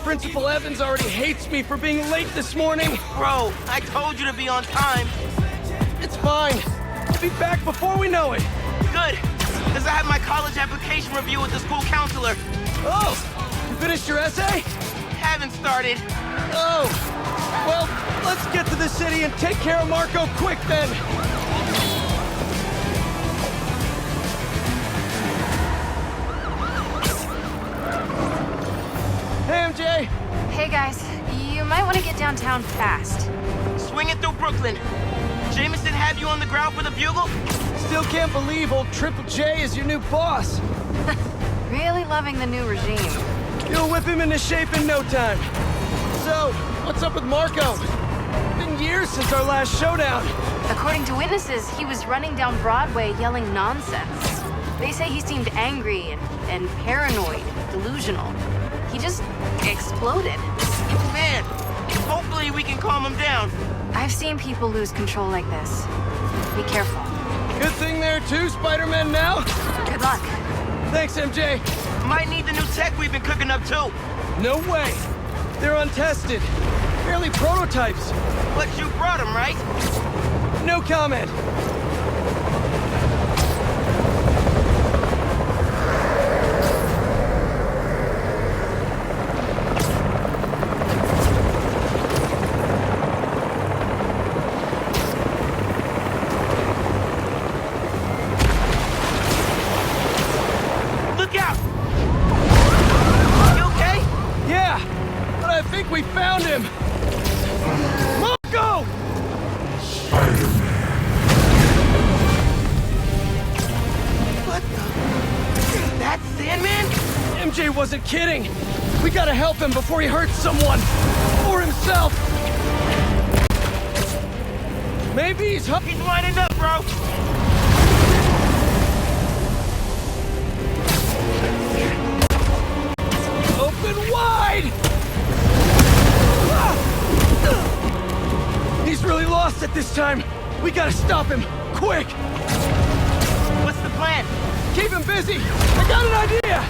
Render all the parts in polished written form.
Principal Evans already hates me for being late this morning. Bro, I told you to be on time. It's fine. I'll be back before we know it. Good, because I have my college application review with the school counselor. Oh, you finished your essay? Haven't started. Oh, well, let's get to the city and take care of Marco quick then. Hey, MJ. Hey guys, you might want to get downtown fast. Swing it through Brooklyn. Jameson have you on the ground for the bugle? Still can't believe old Triple J is your new boss. Really loving the new regime. You'll whip him into shape in no time. So, what's up with Marco? Been years since our last showdown. According to witnesses, he was running down Broadway yelling nonsense. They say he seemed angry and paranoid, delusional. He just exploded. Man, hopefully we can calm him down. I've seen people lose control like this. Be careful. Good thing there are two Spider-Men now. Good luck. Thanks, MJ. Might need the new tech we've been cooking up too. No way. They're untested. Barely prototypes. But you brought them, right? No comment. Look out! You okay? Yeah, but I think we found him. Marco! What the? That's Sandman? MJ wasn't kidding. We gotta help him before he hurts someone. Or himself. Maybe he's... He's lining up, bro. Open wide! He's really lost at this time. We gotta stop him, quick! What's the plan? Keep him busy! I got an idea!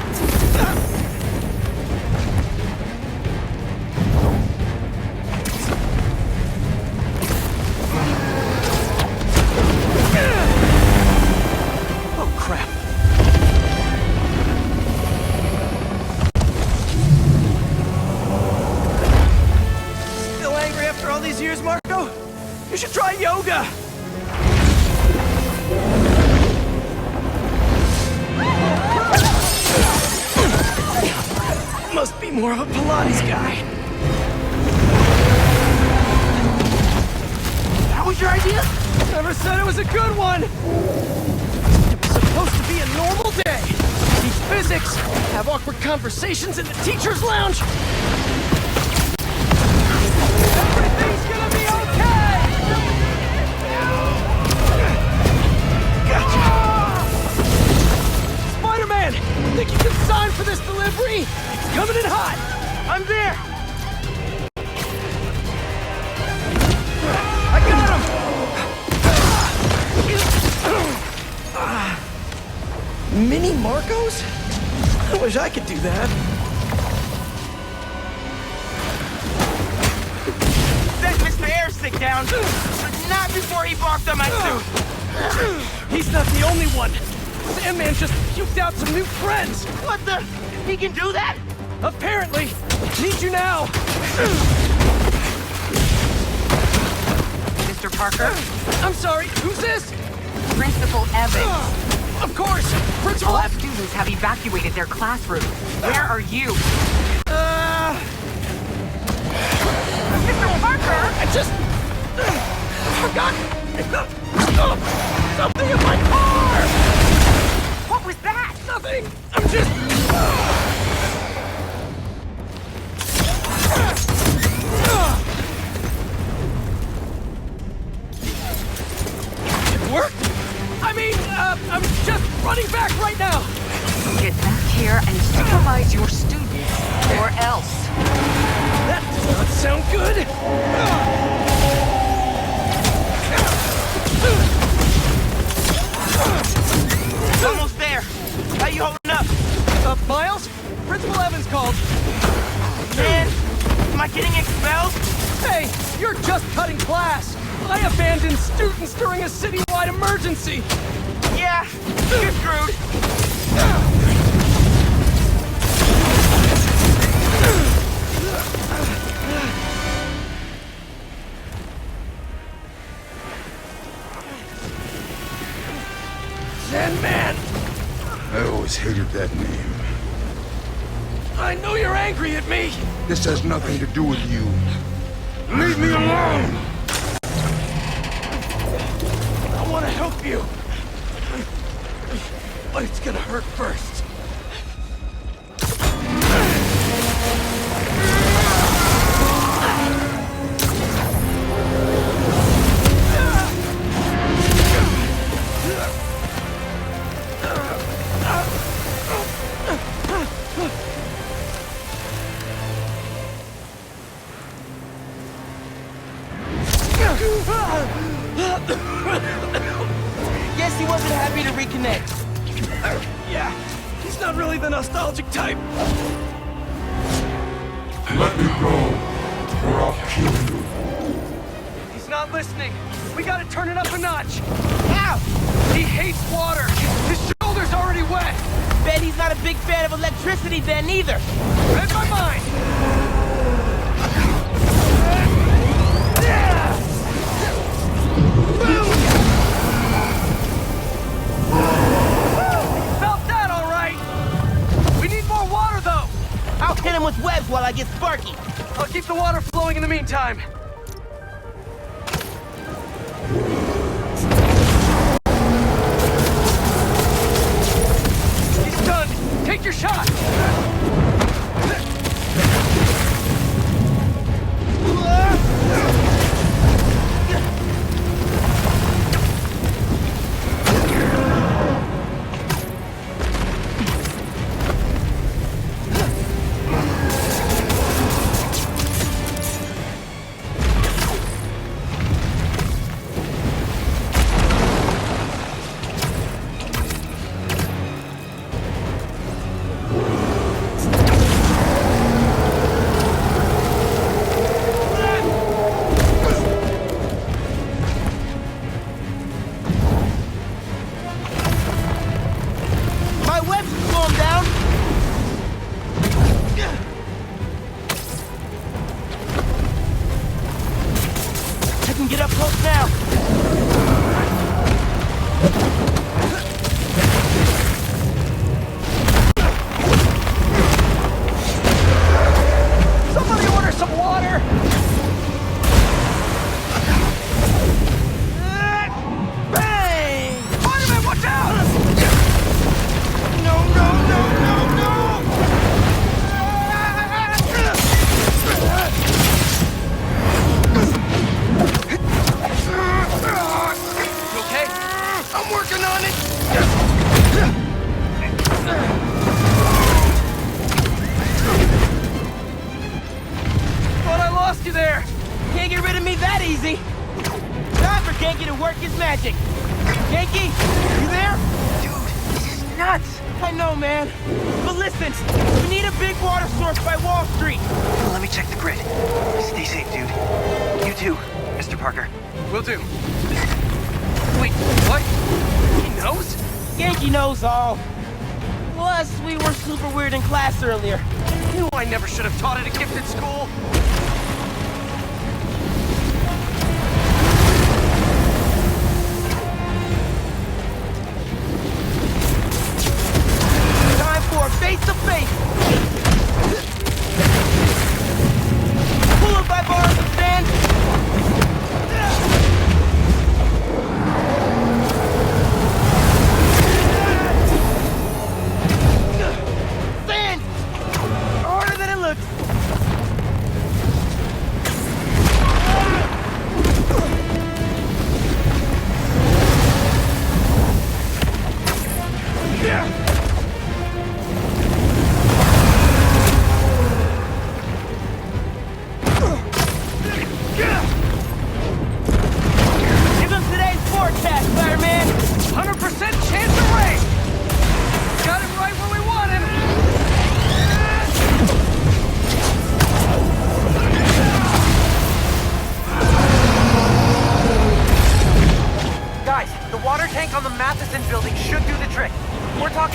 Oh, crap. Still angry after all these years, Marco? You should try yoga! Must be more of a Pilates guy. That was your idea? Never said it was a good one! It was supposed to be a normal day. Teach physics, have awkward conversations in the teacher's lounge. Everything's gonna be okay! Gotcha! Spider-Man! Think you can sign for this delivery? It's coming in hot! I'm there! I got him! Mini Marcos? I wish I could do that. Set Mr. Airstick down, but not before he barked on my suit. He's not the only one. Sandman just puked out some new friends. What the? He can do that? Apparently. Need you now. Mr. Parker? I'm sorry, who's this? Principal Evans. Of course, Principal All students have evacuated their classroom. Where are you? Mr. Parker! I just... forgot... something in my car! What was that? Nothing! I'm just... It worked! I mean, I'm just running back right now! Get back here and supervise your students, or else. That does not sound good! Almost there. How you holding up? Miles? Principal Evans called. Man, am I getting expelled? Hey, you're just cutting class. I abandoned students during a citywide emergency. Yeah, you're screwed. Sandman! I always hated that name. I know you're angry at me. This has nothing to do with you. Leave me alone! I want to help you. But it's gonna hurt first. Guess he wasn't happy to reconnect. Yeah, he's not really the nostalgic type. Let me go, or I'll kill you. He's not listening. We gotta turn it up a notch. Ow! He hates water. His shoulder's already wet. Bet he's not a big fan of electricity then either. Read my mind. Felt that all right. We need more water though. I'll hit him with webs while I get Sparky. I'll keep the water flowing in the meantime. He's done. Take your shot. My webs will slow him down. I can get up close now. Somebody order some water. Bang! Spider-Man, watch out! No, no, no, no, no! You okay? I'm working on it! Thought I lost you there. Can't get rid of me that easy. Time for Genki to work his magic. Genki, you there? Dude, this is nuts! I know, man. But listen, we need a big water source by Wall Street. Let me check the grid. Stay safe, dude. You too, Mr. Parker. Will do. Wait, what? He knows? Genki knows all. Plus, we were super weird in class earlier. Knew I never should have taught at a gifted school. Time for a face-to-face. Pull up by bars and stand. Stand! Harder than it looks.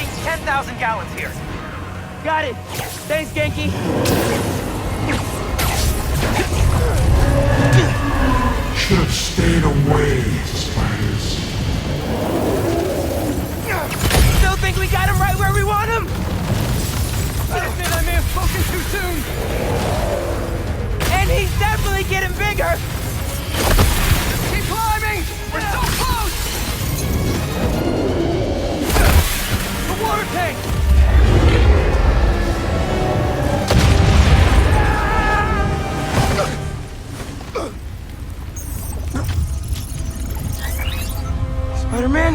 taking 10,000 gallons here. Got it. Thanks, Genki. Should have stayed away, spiders. Still think we got him right where we want him? I admit I may have spoken too soon. And he's definitely getting bigger. Keep climbing! We're so close! The water tank! Spider-Man?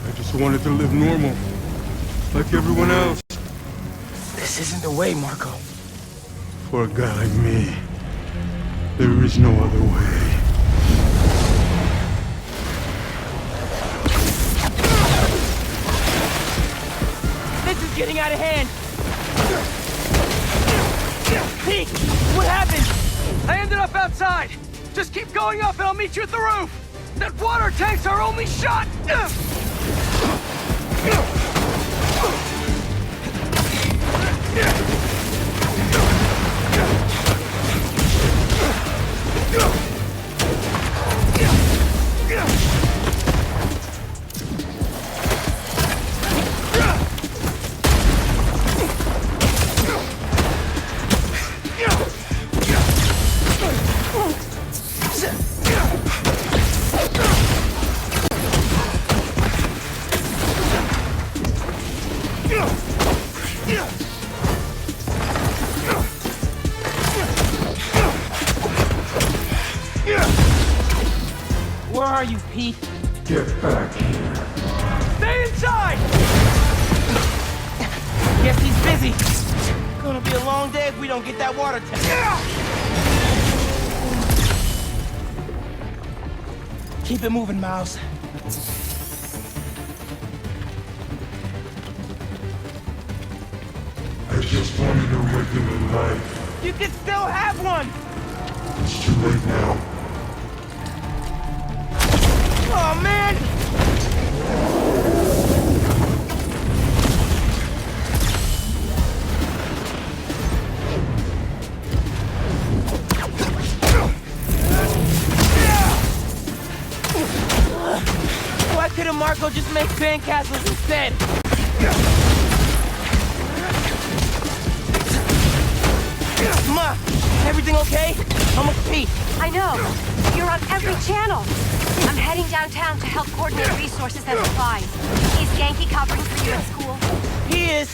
I just wanted to live normal, like everyone else. This isn't the way, Marco. For a guy like me, there is no other way. This is getting out of hand. Pete, what happened? I ended up outside. Just keep going up and I'll meet you at the roof. That water tank's our only shot. Where are you, Pete? Get back here. Stay inside! Guess he's busy. Gonna be a long day if we don't get that water tank. Keep it moving, Miles. I just wanted a regular life. You can still have one! It's too late now. Oh, man! Why couldn't Marco just make sandcastles instead? Ma, everything okay? Almost Pete. I know. You're on every channel. I'm heading downtown to help coordinate resources and supplies. Is Genki covering for you at school? He is.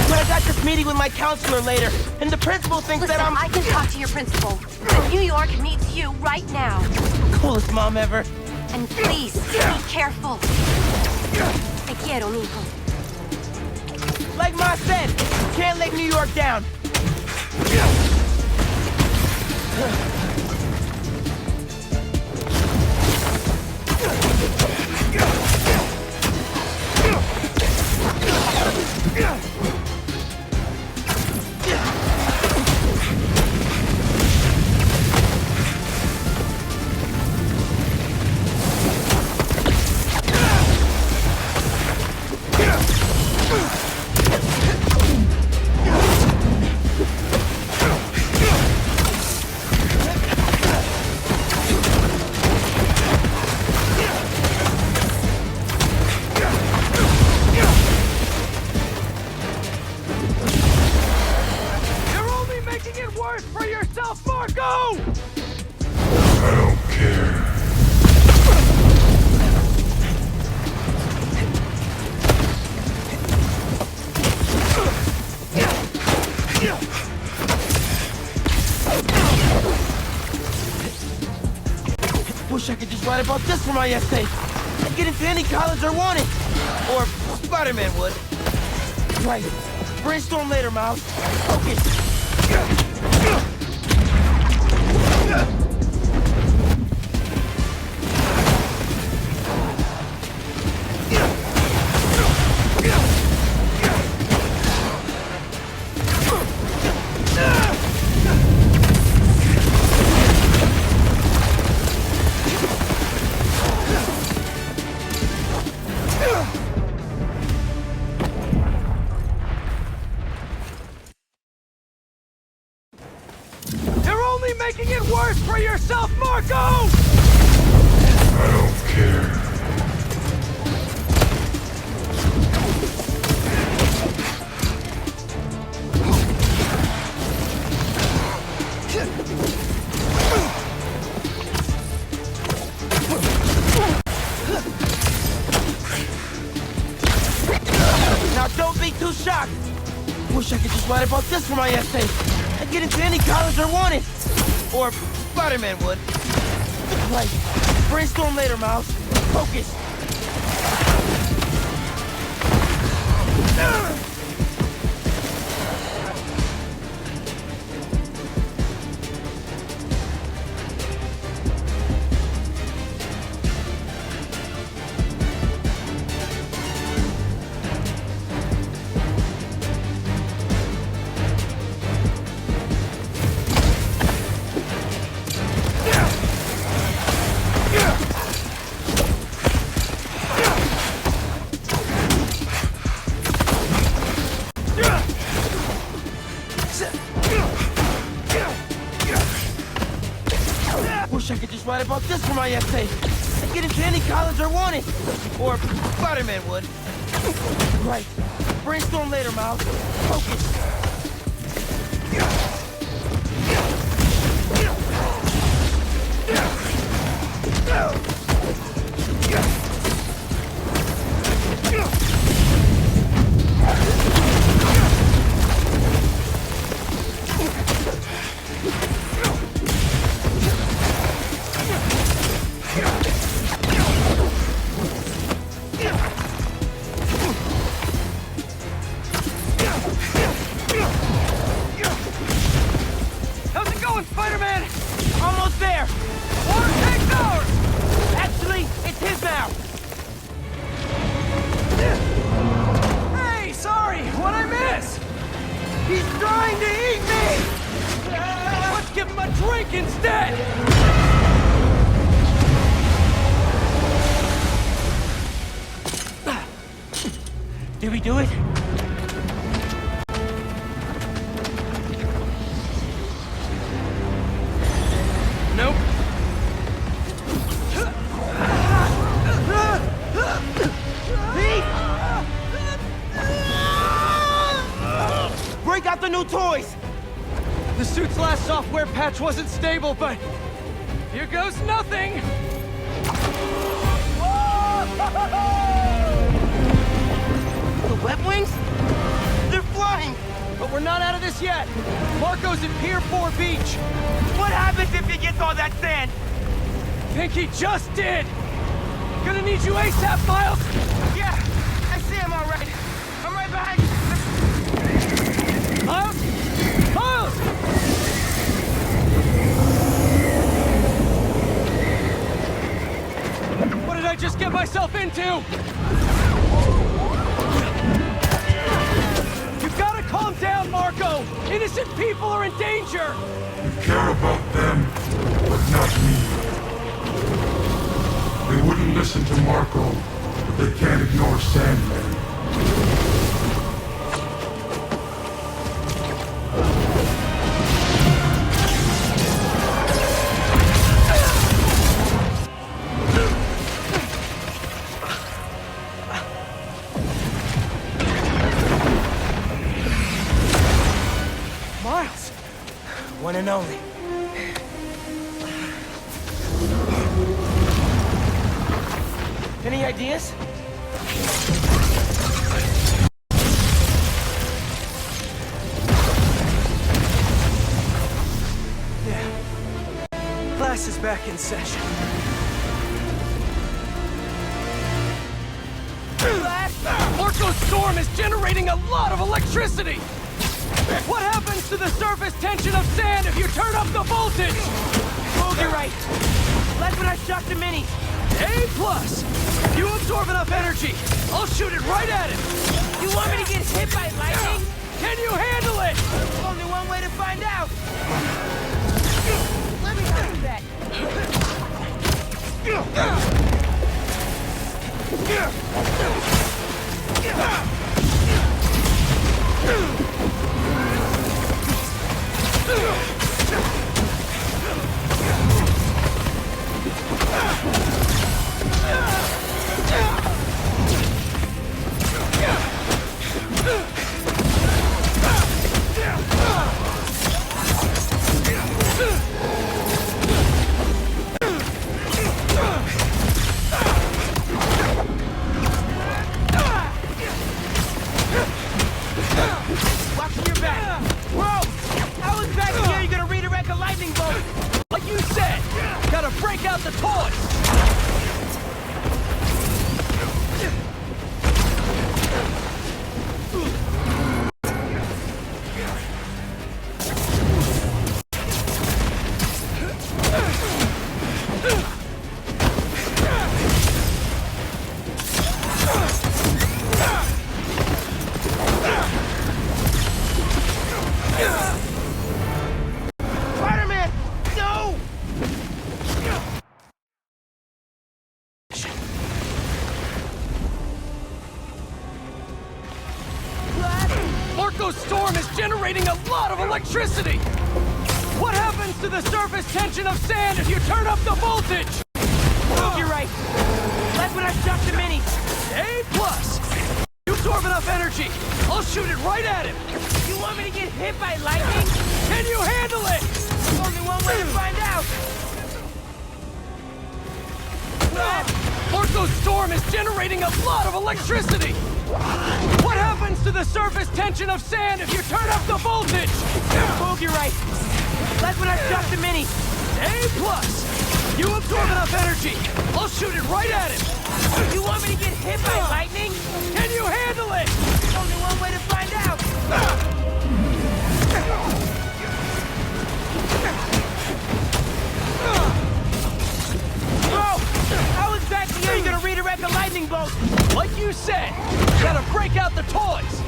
But I got this meeting with my counselor later, and the principal thinks Listen, that I'm... I can talk to your principal. But New York needs you right now. Coolest mom ever. And please, be careful. Te quiero, mijo. Like Ma said, can't let New York down. You're only making it worse for yourself, Marco! I don't care. Wish I could just write about this for my essay. I'd get into any college I wanted. Or Spider-Man would. Right. Brainstorm later, Miles. Focus. too shocked. Wish I could just write about this for my essay. And get into any college I wanted. Or Spider-Man would. Right. Brainstorm later, Miles. Focus. Wish I could just write about this for my essay. And get into any college I wanted. Or Spider-Man would. Right. Brainstorm later, Miles. Focus. How's it going, Spider-Man? Almost there. War takes ours! Actually, it's his now. Hey, sorry, what'd I miss? He's trying to eat me! Let's give him a drink instead! Did we do it? Nope. Break out the new toys! The suit's last software patch wasn't stable, but here goes nothing! The web wings? They're flying! But we're not out of this yet! Marco's at Pier 4 Beach! What happens if he gets all that sand? Think he just did! Gonna need you ASAP, Miles! Yeah, I see him all right. I'm right behind you. Miles? Miles! What did I just get myself into? You've gotta calm down, Marco! Innocent people are in danger! You care about them, but not me. They wouldn't listen to Marco, but they can't ignore Sandman. Miles! One and only. Any ideas? Yeah. Class is back in session. Marco's storm is generating a lot of electricity! What happens to the surface tension of sand if you turn up the voltage? Oh, you're right. That's when I shot the minis. A+. If you absorb enough energy, I'll shoot it right at him. You want me to get hit by lightning? Can you handle it? Only one way to find out. Let me do that. Orko's storm is generating a lot of electricity! What happens to the surface tension of sand if you turn up the voltage? Oh, you're right. Like when I shot the mini. A+. You absorb enough energy. I'll shoot it right at him. You want me to get hit by lightning? Can you handle it? There's only one way to find out. Orko's storm is generating a lot of electricity! What happens to the surface tension of sand if you turn up the voltage? Oh, you're right. Like when I shot the mini. A+. You absorb enough energy. I'll shoot it right at him. You want me to get hit by lightning? Can you handle it? There's only one way to find out. Bro, how exactly are you gonna redirect a lightning bolt? Like you said, gotta break out the toys.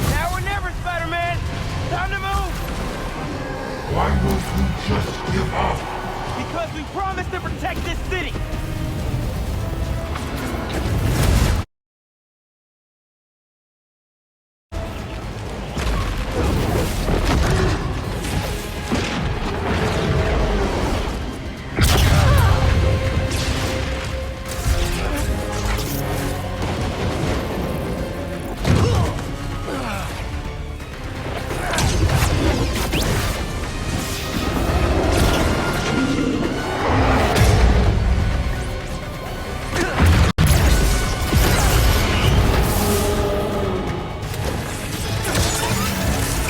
Now or never, Spider-Man. Time to move. Why won't you just give up? Because we promised to protect this city.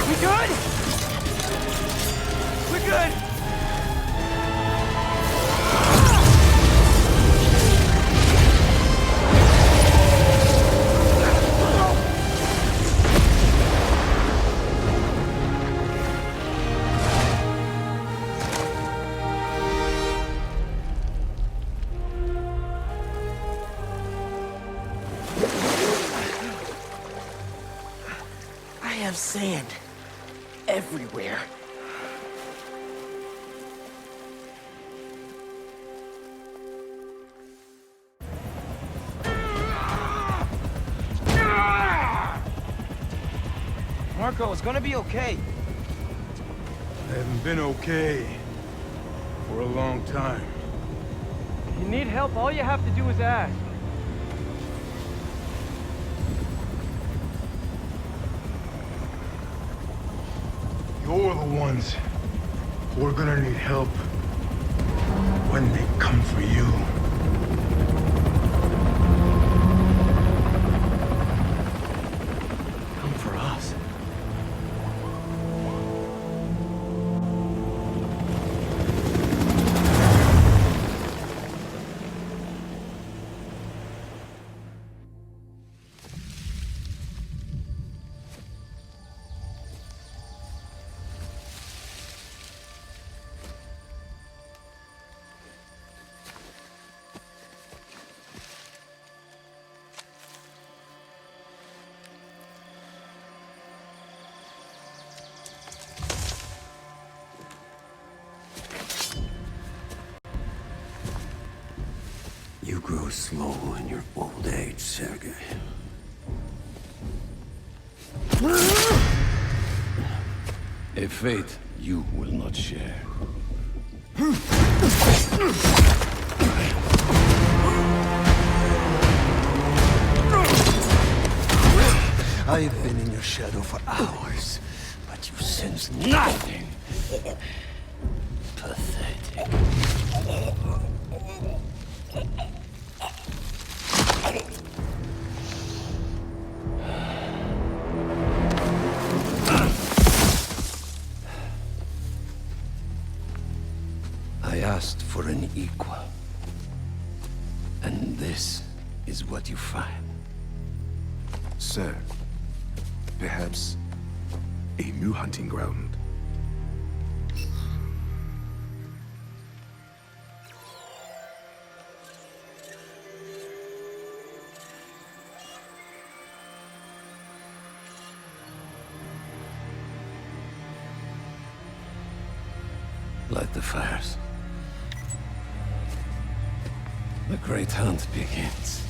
We good? We're good. I have sand everywhere. Marco, it's gonna be okay. I haven't been okay for a long time. If you need help, all you have to do is ask. You're the ones who are gonna need help when they come for you. Come for us. You grow slow in your old age, Sergei. A fate you will not share. I've been in your shadow for hours, but you sense nothing. Pathetic. I asked for an equal. And this is what you find. Sir, perhaps a new hunting ground. Light the fires. The great hunt begins.